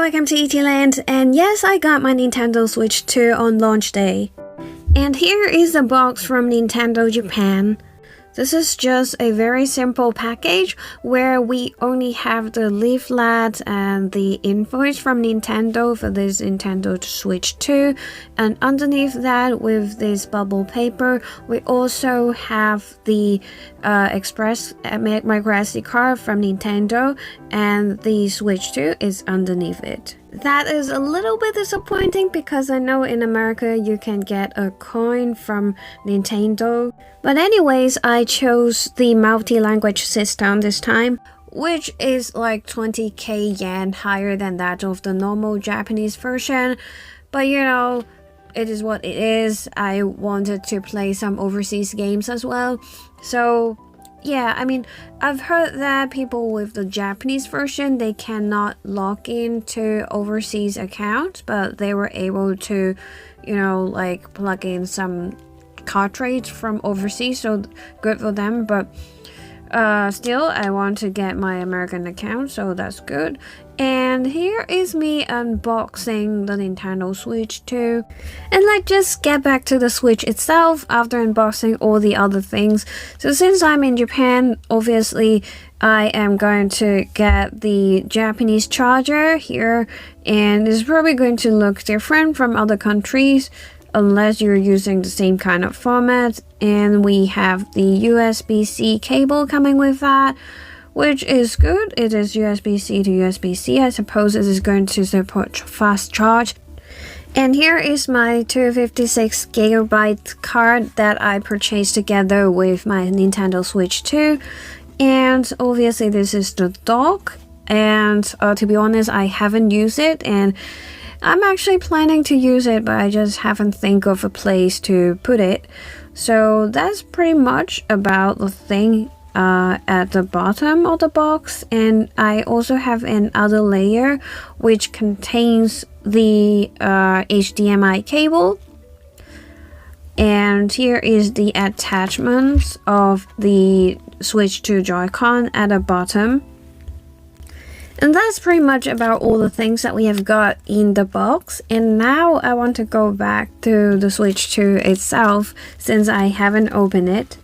welcome to ET-Land, and yes, I got my Nintendo Switch 2 on launch day. And here is the box from Nintendo Japan. This is just a very simple package where we only have the leaflet and the invoice from Nintendo for this Nintendo Switch 2. And underneath that, with this bubble paper, we also have the Express micro SD card from Nintendo, and the Switch 2 is underneath it. That is a little bit disappointing because I know in America you can get a coin from Nintendo. But anyways, I chose the multi-language system this time, which is like 20k yen higher than that of the normal Japanese version. But you know, it is what it is. I wanted to play some overseas games as well. So yeah, I mean, I've heard that people with the Japanese version, they cannot log into overseas accounts, but they were able to, you know, like plug in some cartridge from overseas, so good for them. But still, I want to get my American account, so that's good. And here is me unboxing the Nintendo Switch 2. And let's just get back to the Switch itself after unboxing all the other things. So since I'm in Japan, obviously I am going to get the Japanese charger here, and it's probably going to look different from other countries unless you're using the same kind of format. And we have the USB-C cable coming with that, which is good. It is USB-C to USB-C. I suppose it is going to support fast charge. And here is my 256GB card that I purchased together with my Nintendo Switch 2. And obviously this is the dock. And to be honest, I haven't used it, and I'm actually planning to use it, but I just haven't think of a place to put it. So that's pretty much about the thing at the bottom of the box. And I also have another layer which contains the HDMI cable. And here is the attachments of the Switch 2 Joy-Con at the bottom. And that's pretty much about all the things that we have got in the box. And now I want to go back to the Switch 2 itself, since I haven't opened it.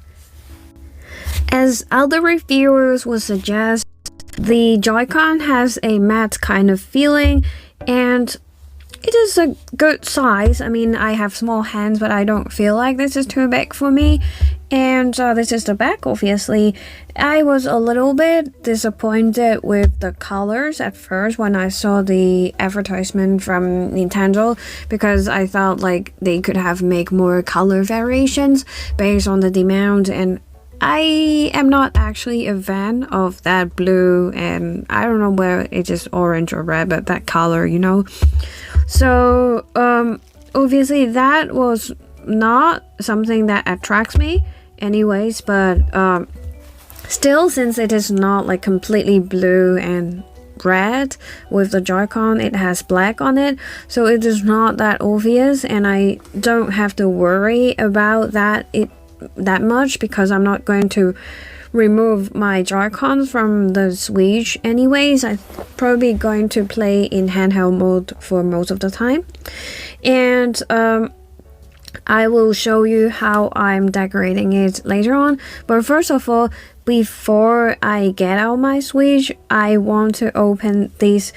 As other reviewers would suggest, the Joy-Con has a matte kind of feeling, and it is a good size. I mean, I have small hands, but I don't feel like this is too big for me. And this is the back, obviously. I was a little bit disappointed with the colors at first when I saw the advertisement from Nintendo, because I thought like they could have make more color variations based on the demand, and I am not actually a fan of that blue, and I don't know where it is orange or red, but that color, you know. So obviously that was not something that attracts me anyways, but still, since it is not like completely blue and red with the Joy-Con, it has black on it, so it is not that obvious, and I don't have to worry about that much, because I'm not going to remove my Joy-Cons from the Switch anyways. I'm probably going to play in handheld mode for most of the time. And I will show you how I'm decorating it later on. But first of all, before I get out my Switch, I want to open this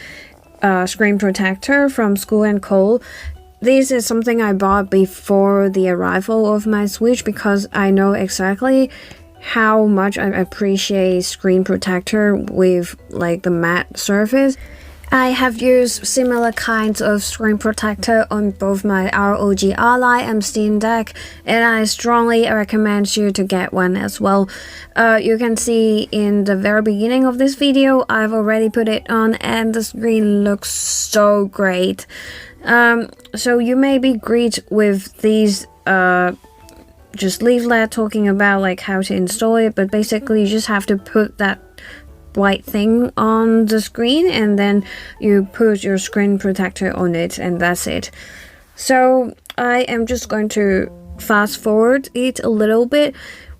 screen protector from School & Co. This is something I bought before the arrival of my Switch, because I know exactly how much I appreciate screen protector with like the matte surface. I have used similar kinds of screen protector on both my ROG Ally and Steam Deck, and I strongly recommend you to get one as well. You can see in the very beginning of this video, I've already put it on, and the screen looks so great. So you may be greeted with these just leaflet talking about like how to install it, but basically you just have to put that white thing on the screen, and then you put your screen protector on it, and that's it. So I am just going to fast forward it a little bit.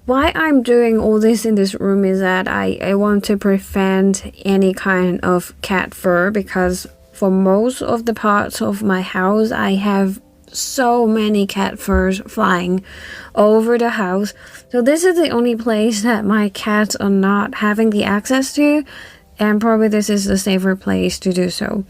Why I'm doing all this in this room is that I want to prevent any kind of cat fur, because for most of the parts of my house, I have so many cat furs flying over the house. So this is the only place that my cats are not having the access to, and probably this is the safer place to do so.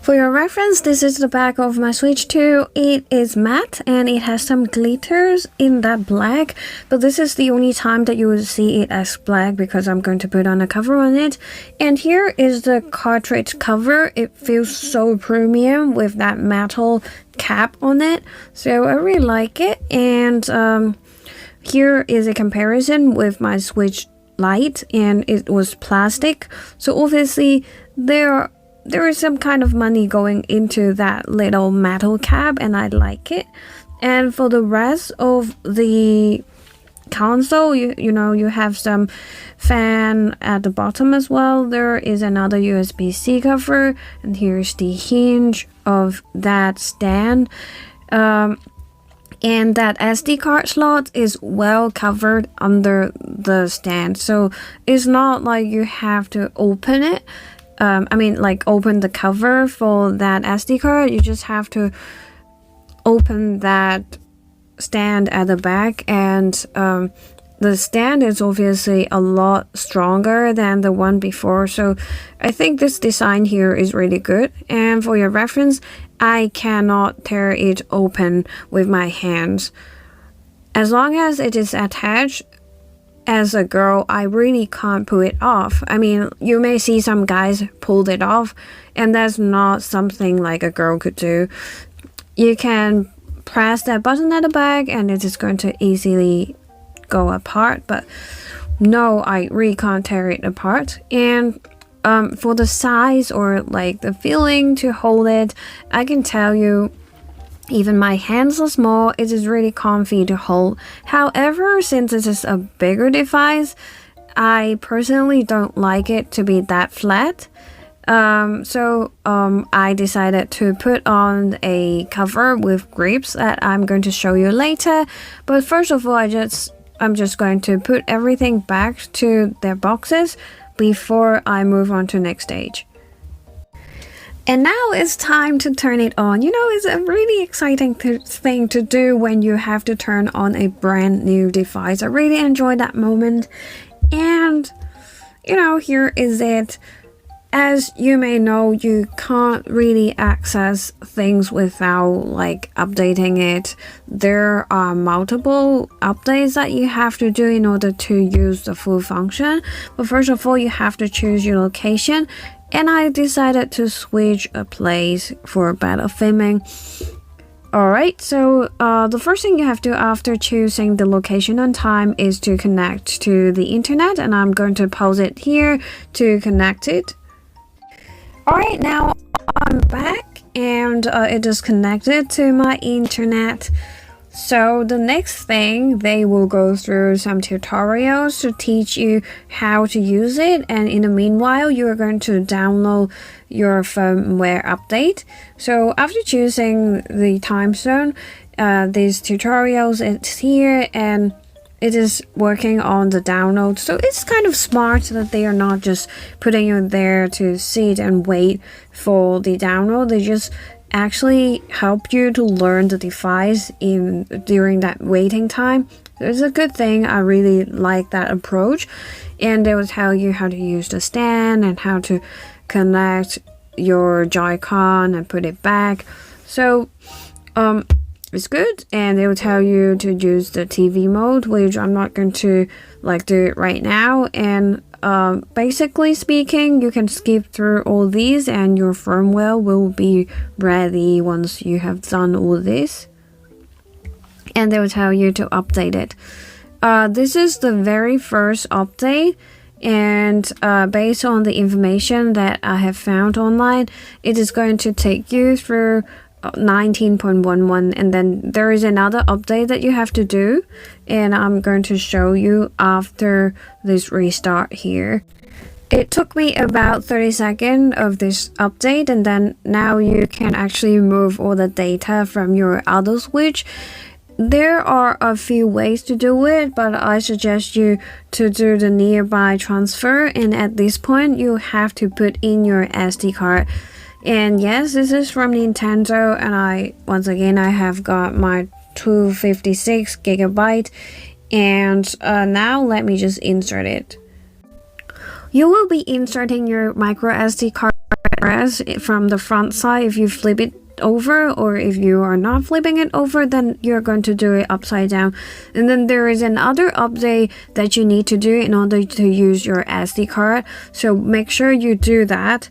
For your reference, this is the back of my Switch 2. It is matte and it has some glitters in that black, but this is the only time that you will see it as black because I'm going to put on a cover on it. And here is the cartridge cover. It feels so premium with that metal cap on it, so I really like it. And here is a comparison with my Switch Lite, and it was plastic, so obviously there is some kind of money going into that little metal cap, and I like it. And for the rest of the console, you know, you have some fan at the bottom as well. There is another USB-C cover, and here's the hinge of that stand. And that SD card slot is well covered under the stand, so it's not like you have to open it. Open the cover for that SD card. You just have to open that stand at the back, and the stand is obviously a lot stronger than the one before, so I think this design here is really good. And for your reference, I cannot tear it open with my hands. As long as it is attached, as a girl, I really can't pull it off. I mean, you may see some guys pull it off, and that's not something like a girl could do. You can press that button at the back and it is going to easily go apart, but no, I really can't tear it apart. And for the size or like the feeling to hold it, I can tell you, even my hands are small, it is really comfy to hold. However, since it is a bigger device, I personally don't like it to be that flat. So I decided to put on a cover with grips that I'm going to show you later. But first of all, I'm just going to put everything back to their boxes before I move on to next stage. And now it's time to turn it on. You know, it's a really exciting thing to do when you have to turn on a brand new device. I really enjoy that moment. And, you know, here is it. As you may know, you can't really access things without like updating it. There are multiple updates that you have to do in order to use the full function. But first of all, you have to choose your location. And I decided to switch a place for better filming. Alright, so the first thing you have to do after choosing the location and time is to connect to the internet. And I'm going to pause it here to connect it. Alright, now I'm back and it is connected to my internet. So the next thing, they will go through some tutorials to teach you how to use it, and in the meanwhile you are going to download your firmware update. So after choosing the time zone, these tutorials, it's here and it is working on the download. So it's kind of smart that they are not just putting you there to sit and wait for the download. They just actually help you to learn the device during that waiting time. So it's a good thing. I really like that approach. And they will tell you how to use the stand and how to connect your Joy-Con and put it back. So it's good. And they will tell you to use the TV mode, which I'm not going to like do it right now. And basically speaking, you can skip through all these and your firmware will be ready once you have done all this. And they will tell you to update it. This is the very first update, and based on the information that I have found online, it is going to take you through 19.11, and then there is another update that you have to do, and I'm going to show you after this restart here. It took me about 30 seconds of this update, and then now you can actually move all the data from your other Switch. There are a few ways to do it, but I suggest you to do the nearby transfer, and at this point you have to put in your SD card. And yes, this is from Nintendo, and once again I have got my 256 gigabyte, and now let me just insert it. You will be inserting your micro SD card from the front side if you flip it over, or if you are not flipping it over, then you're going to do it upside down. And then there is another update that you need to do in order to use your SD card, so make sure you do that.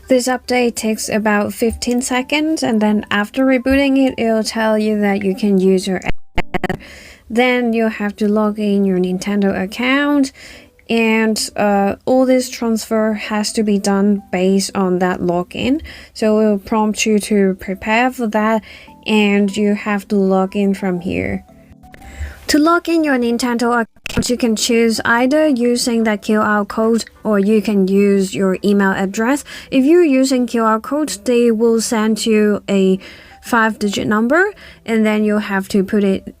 This update takes about 15 seconds, and then after rebooting it, it'll tell you that you can use your SD card. Then you'll have to log in your Nintendo account, and all this transfer has to be done based on that login. So it will prompt you to prepare for that, and you have to log in from here. To log in your Nintendo account, you can choose either using that QR code, or you can use your email address. If you're using QR code, they will send you a 5-digit number, and then you'll have to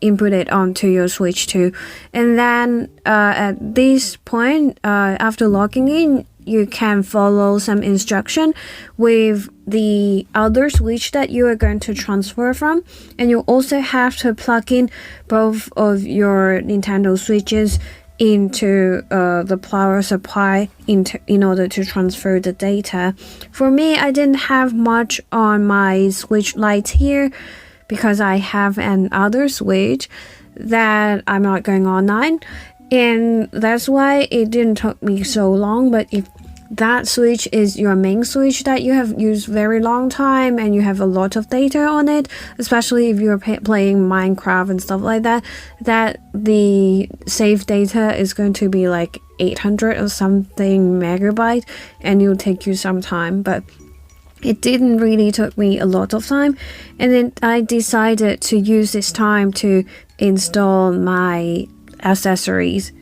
input it onto your Switch 2. And then at this point, after logging in, you can follow some instruction with the other Switch that you are going to transfer from, and you also have to plug in both of your Nintendo Switches into the power supply in order to transfer the data. For me, I didn't have much on my Switch Lite here because I have an other Switch that I'm not going online, and that's why it didn't take me so long. But if that Switch is your main Switch that you have used very long time and you have a lot of data on it, especially if you're playing Minecraft and stuff like that, that the save data is going to be like 800 or something megabyte, and it'll take you some time. But it didn't really take me a lot of time, and then I decided to use this time to install my accessories.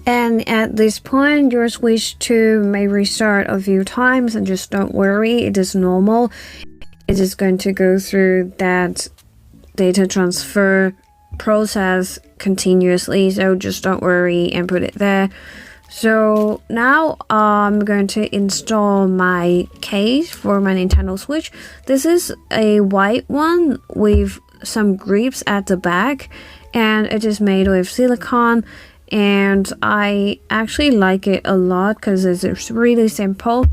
And at this point, your Switch 2 may restart a few times, and just don't worry, it is normal. It is going to go through that data transfer process continuously, so just don't worry and put it there. So now I'm going to install my case for my Nintendo Switch. This is a white one with some grips at the back, and it is made with silicone. And I actually like it a lot because it's really simple.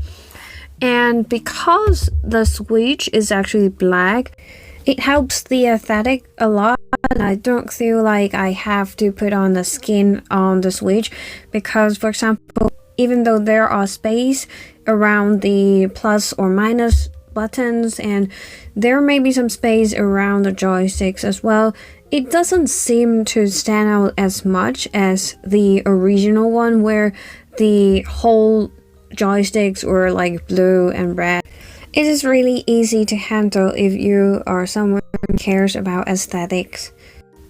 And because the Switch is actually black, it helps the aesthetic a lot. And I don't feel like I have to put on the skin on the Switch, because, for example, even though there are space around the plus or minus buttons, and there may be some space around the joysticks as well, it doesn't seem to stand out as much as the original one, where the whole joysticks were like blue and red. It is really easy to handle if you are someone who cares about aesthetics.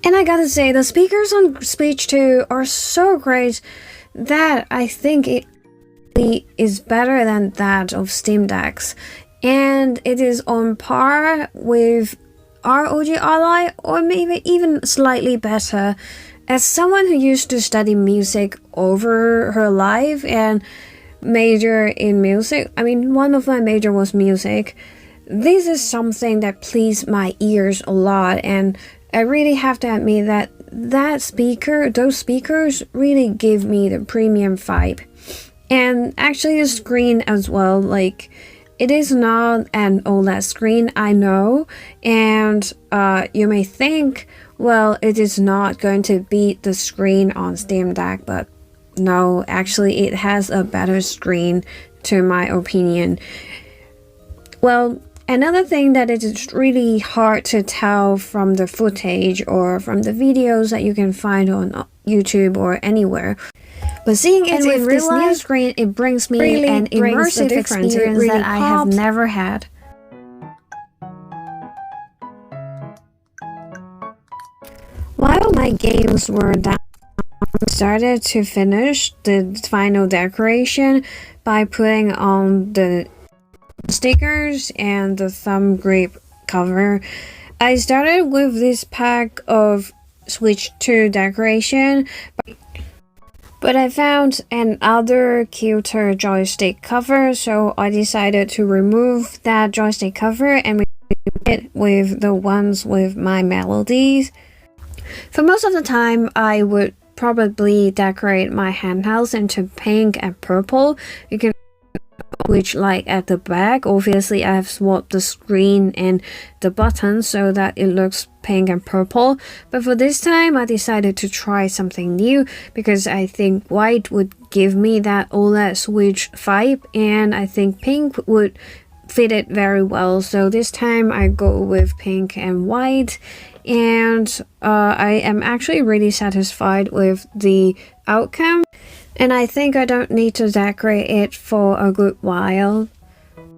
And I gotta say, the speakers on Switch 2 are so great that I think it is better than that of Steam Decks. And it is on par with ROG Ally, or maybe even slightly better. As someone who used to study music over her life and major in music, I mean, one of my major was music, this is something that pleased my ears a lot, and I really have to admit that those speakers really give me the premium vibe. And actually the screen as well, like, it is not an OLED screen, I know, and you may think, well, it is not going to beat the screen on Steam Deck, but no, actually it has a better screen, to my opinion. Well, another thing that it is really hard to tell from the footage or from the videos that you can find on YouTube or anywhere, but seeing it with this new screen, it brings me really an immersive experience really that I have never had. While my games were down, I started to finish the final decoration by putting on the stickers and the thumb grip cover. I started with this pack of Switch 2 decoration But I found another cuter joystick cover, so I decided to remove that joystick cover and replace it with the ones with my melodies. For most of the time, I would probably decorate my handhelds into pink and purple. You can switch like at the back. Obviously, I have swapped the screen and the buttons so that it looks pink and purple. But for this time, I decided to try something new because I think white would give me that OLED Switch vibe, and I think pink would fit it very well. So this time I go with pink and white, and I am actually really satisfied with the outcome. And I think I don't need to decorate it for a good while.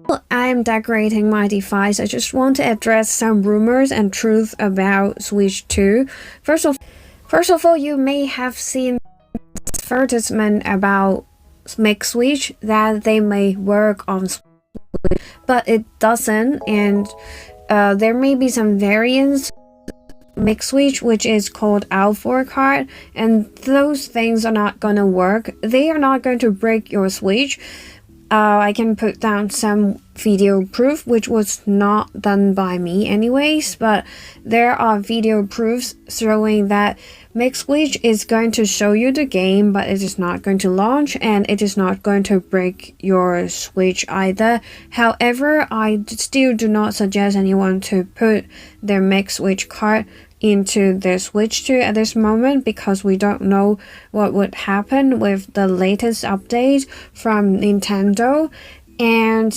While I'm decorating my device, I just want to address some rumors and truth about Switch 2. First of all, you may have seen advertisement about Make Switch that they may work on Switch, but it doesn't, and there may be some variants Make Switch which is called L4 card, and those things are not gonna work. They are not going to break your Switch. I can put down some video proof, which was not done by me anyways, but there are video proofs showing that Make Switch is going to show you the game, but it is not going to launch, and it is not going to break your Switch either. However, I still do not suggest anyone to put their Make Switch card into the Switch 2 at this moment, because we don't know what would happen with the latest update from Nintendo. And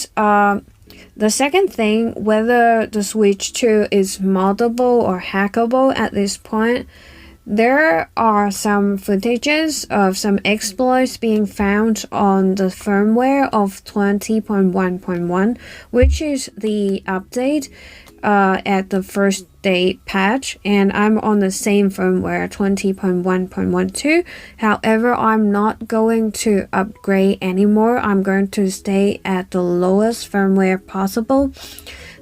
the second thing, whether the Switch 2 is moddable or hackable at this point, there are some footages of some exploits being found on the firmware of 20.1.1, which is the update at the first day patch, and I'm on the same firmware 20.1.12. However, I'm not going to upgrade anymore. I'm going to stay at the lowest firmware possible.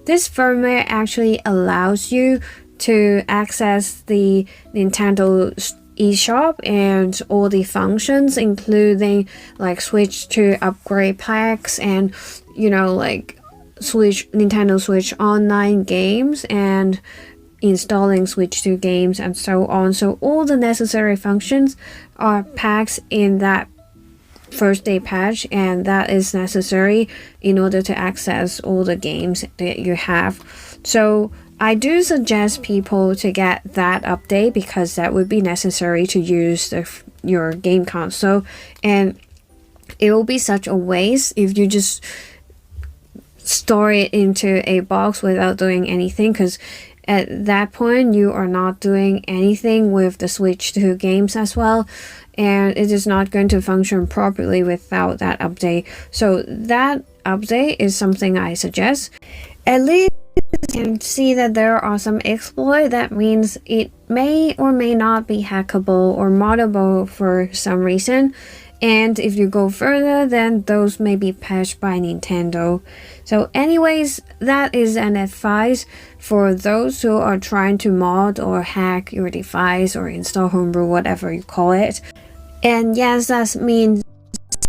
This firmware actually allows you to access the Nintendo eShop and all the functions, including like Switch 2 upgrade packs and, you know, like Nintendo Switch Online games and installing Switch 2 games and so on. So all the necessary functions are packed in that first day patch, and that is necessary in order to access all the games that you have. So I do suggest people to get that update, because that would be necessary to use your game console, and it will be such a waste if you just store it into a box without doing anything, because at that point you are not doing anything with the Switch 2 games as well, and it is not going to function properly without that update. So that update is something I suggest. At least you can see that there are some exploits. That means it may or may not be hackable or moddable for some reason. And if you go further, then those may be patched by Nintendo. So anyways, that is an advice for those who are trying to mod or hack your device or install homebrew, whatever you call it. And yes, that means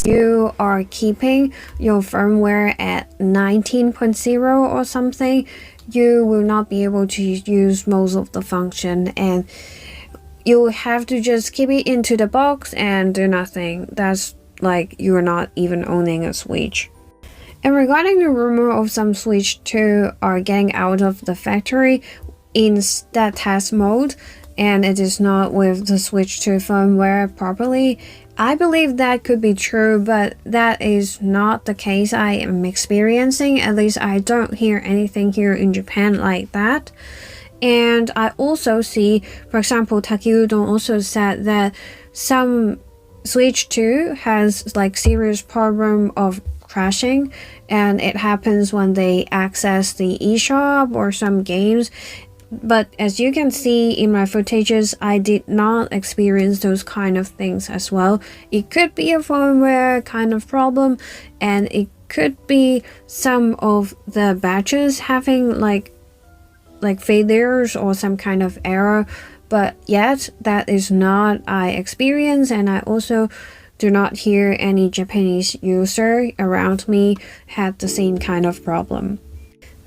you are keeping your firmware at 19.0 or something. You will not be able to use most of the function, and you have to just keep it into the box and do nothing. That's like you're not even owning a Switch. And regarding the rumor of some Switch 2 are getting out of the factory in that test mode, and it is not with the Switch 2 firmware properly, I believe that could be true, but that is not the case I am experiencing. At least I don't hear anything here in Japan like that. And I also see, for example, Takiudon also said that some Switch 2 has like serious problem of crashing, and it happens when they access the eShop or some games. But as you can see in my footages, I did not experience those kind of things as well. It could be a firmware kind of problem, and it could be some of the batches having like failures or some kind of error, but yet that is not my experience, and I also do not hear any Japanese user around me had the same kind of problem.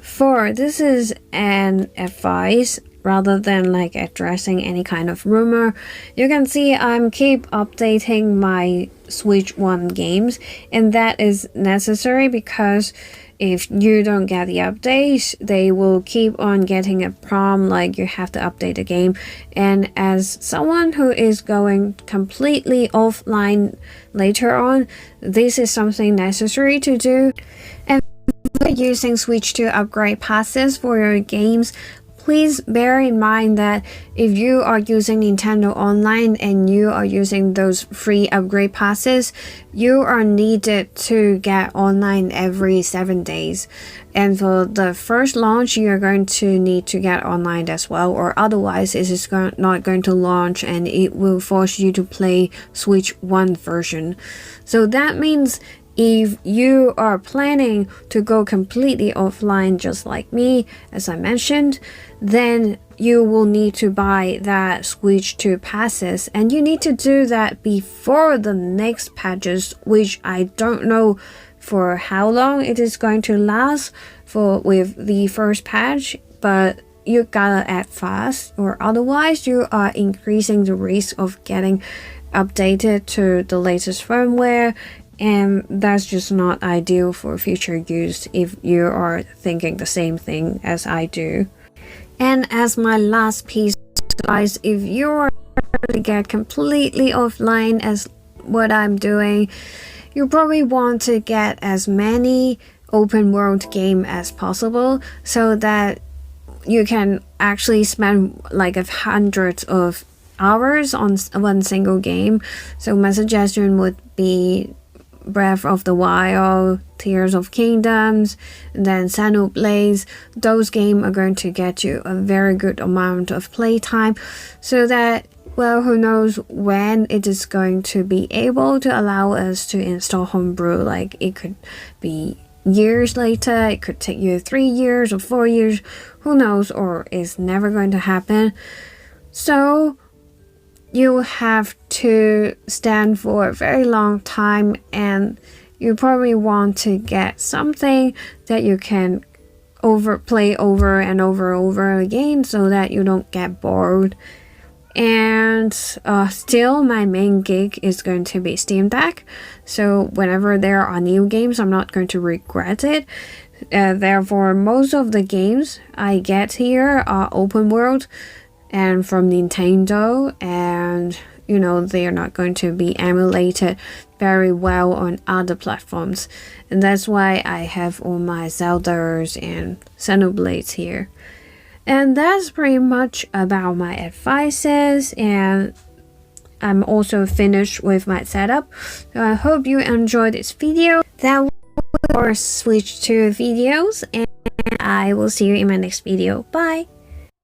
4. This is an advice rather than like addressing any kind of rumor. You can see I'm keep updating my Switch 1 games, and that is necessary because if you don't get the updates, they will keep on getting a prompt like you have to update the game. And as someone who is going completely offline later on, this is something necessary to do. And if you're using Switch 2 upgrade passes for your games, please bear in mind that if you are using Nintendo Online and you are using those free upgrade passes, you are needed to get online every 7 days. And for the first launch, you are going to need to get online as well, or otherwise it is not going to launch and it will force you to play Switch 1 version. So that means if you are planning to go completely offline just like me, as I mentioned, then you will need to buy that Switch 2 passes, and you need to do that before the next patches, which I don't know for how long it is going to last with the first patch, but you gotta act fast, or otherwise you are increasing the risk of getting updated to the latest firmware. And that's just not ideal for future use if you are thinking the same thing as I do. And as my last piece, guys, if you are to get completely offline as what I'm doing, you probably want to get as many open world game as possible so that you can actually spend like hundreds of hours on one single game. So my suggestion would be Breath of the Wild, Tears of Kingdoms, and then Xenoblade. Those games are going to get you a very good amount of playtime so that, well, who knows when it is going to be able to allow us to install homebrew. Like it could be years later, it could take you 3 years or 4 years, who knows, or it's never going to happen. So you have to stand for a very long time, and you probably want to get something that you can play over and over again so that you don't get bored. And still my main gig is going to be Steam Deck, so whenever there are new games, I'm not going to regret it. Therefore, most of the games I get here are open world and from Nintendo, and you know, they are not going to be emulated very well on other platforms, and that's why I have all my Zeldas and Xenoblades here. And that's pretty much about my advices, and I'm also finished with my setup. So I hope you enjoyed this video. That was our Switch 2 videos, and I will see you in my next video. Bye!